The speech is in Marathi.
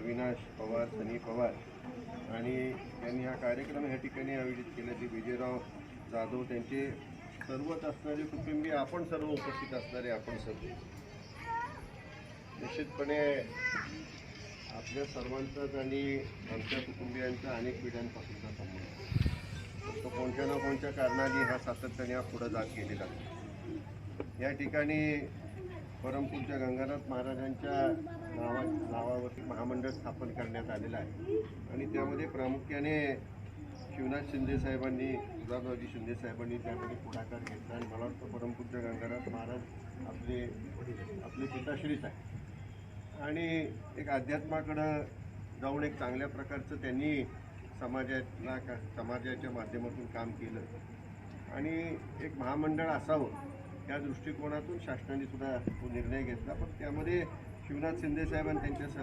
अविनाश पवार, सनी पवार आणि त्यांनी हा कार्यक्रम ह्या ठिकाणी आयोजित केला. ते विजयराव जाधव त्यांचे सर्वच असणारे कुटुंबीय, आपण सर्व उपस्थित असणारे आपण सर्व निश्चितपणे आपल्या सर्वांचाच आणि आमच्या कुटुंबियांचा अनेक पिढ्यांपासूनचा संबंध तो कोणत्या ना कोणत्या कारणाने हा सातत्याने पुढे जात गेलेला आहे. या ठिकाणी परमपूज्य गंगानाथ महाराजांच्या नावावरती महामंडळ स्थापन करण्यात आलेलं आहे आणि त्यामध्ये प्रामुख्याने शिवनाथ शिंदे साहेबांनी, सुधादाजी शिंदे साहेबांनी त्यामध्ये पुढाकार घेतला आणि मला वाटतं परमपूज्य गंगानाथ महाराज आपले पिताश्रीच आहे आणि एक अध्यात्माकडं जाऊन एक चांगल्या प्रकारचं त्यांनी समाजाच्या माध्यमातून काम केलं आणि एक महामंडळ असावं या दृष्टिकोनातून शासनाने सुद्धा तो निर्णय घेतला. पण त्यामध्ये शिवनाथ शिंदे साहेब आणि त्यांच्या